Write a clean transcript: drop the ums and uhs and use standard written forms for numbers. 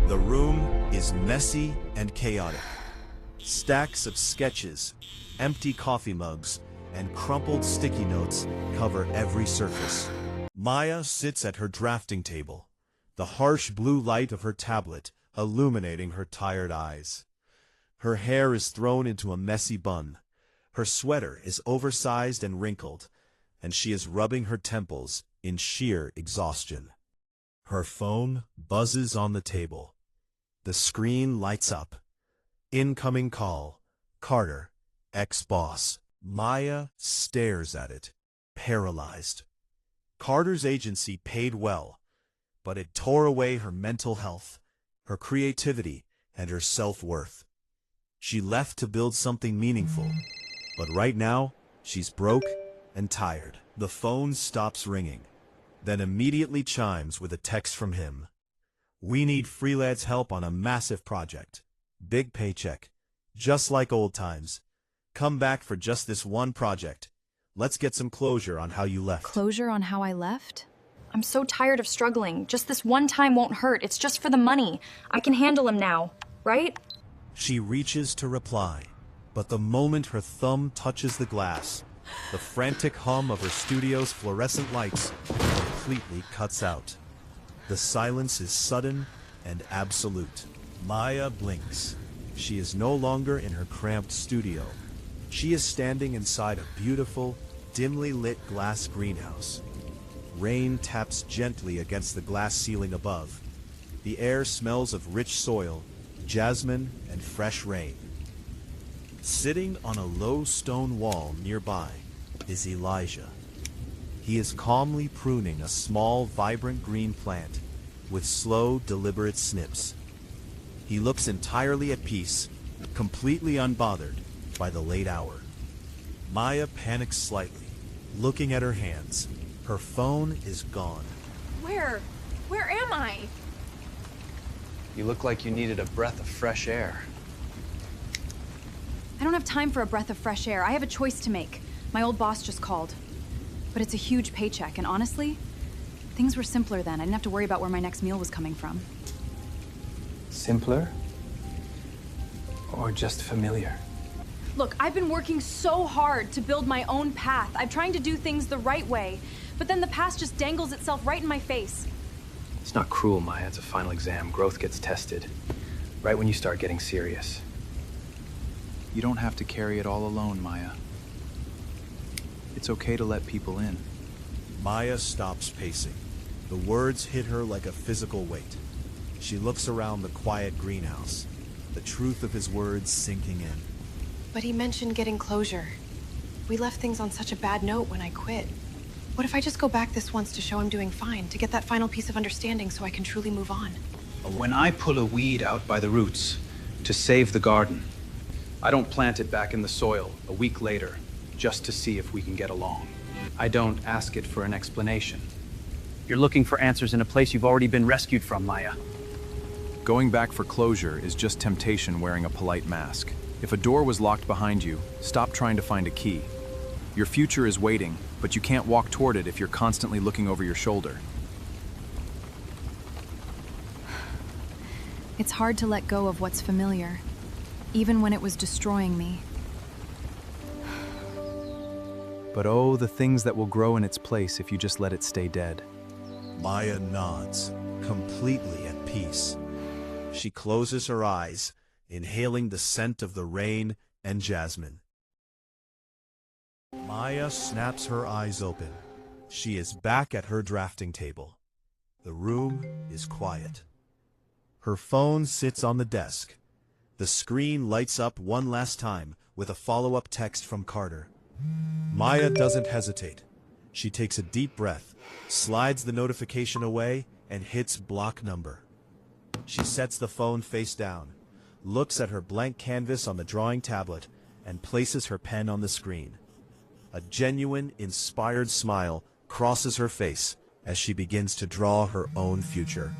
The room is messy and chaotic. Stacks of sketches, empty coffee mugs, and crumpled sticky notes cover every surface. Maya sits at her drafting table, the harsh blue light of her tablet illuminating her tired eyes. Her hair is thrown into a messy bun. Her sweater is oversized and wrinkled, and she is rubbing her temples in sheer exhaustion. Her phone buzzes on the table. The screen lights up. Incoming call. Carter, ex-boss. Maya stares at it, paralyzed. Carter's agency paid well, but it tore away her mental health, her creativity, and her self-worth. She left to build something meaningful, but right now, she's broke and tired. The phone stops ringing, then immediately chimes with a text from him. "We need freelance help on a massive project. Big paycheck. Just like old times. Come back for just this one project. Let's get some closure on how you left." Closure on how I left? I'm so tired of struggling. Just this one time won't hurt. It's just for the money. I can handle him now, right? She reaches to reply, but the moment her thumb touches the glass, the frantic hum of her studio's fluorescent lights completely cuts out. The silence is sudden and absolute. Maya blinks. She is no longer in her cramped studio. She is standing inside a beautiful, dimly lit glass greenhouse. Rain taps gently against the glass ceiling above. The air smells of rich soil, jasmine, and fresh rain. Sitting on a low stone wall nearby is Elijah. He is calmly pruning a small, vibrant green plant with slow, deliberate snips. He looks entirely at peace, completely unbothered by the late hour. Maya panics slightly, looking at her hands. Her phone is gone. Where am I? You look like you needed a breath of fresh air. I don't have time for a breath of fresh air. I have a choice to make. My old boss just called. But it's a huge paycheck, and honestly, things were simpler then. I didn't have to worry about where my next meal was coming from. Simpler? Or just familiar? Look, I've been working so hard to build my own path. I'm trying to do things the right way, but then the past just dangles itself right in my face. It's not cruel, Maya. It's a final exam. Growth gets tested right when you start getting serious. You don't have to carry it all alone, Maya. It's okay to let people in. Maya stops pacing. The words hit her like a physical weight. She looks around the quiet greenhouse, the truth of his words sinking in. But he mentioned getting closure. We left things on such a bad note when I quit. What if I just go back this once to show I'm doing fine, to get that final piece of understanding so I can truly move on? When I pull a weed out by the roots to save the garden, I don't plant it back in the soil a week later just to see if we can get along. I don't ask it for an explanation. You're looking for answers in a place you've already been rescued from, Maya. Going back for closure is just temptation wearing a polite mask. If a door was locked behind you, stop trying to find a key. Your future is waiting, but you can't walk toward it if you're constantly looking over your shoulder. It's hard to let go of what's familiar, even when it was destroying me. But oh, the things that will grow in its place if you just let it stay dead. Maya nods, completely at peace. She closes her eyes, inhaling the scent of the rain and jasmine. Maya snaps her eyes open. She is back at her drafting table. The room is quiet. Her phone sits on the desk. The screen lights up one last time with a follow-up text from Carter. Maya doesn't hesitate. She takes a deep breath, slides the notification away, and hits block number. She sets the phone face down, looks at her blank canvas on the drawing tablet, and places her pen on the screen. A genuine, inspired smile crosses her face as she begins to draw her own future.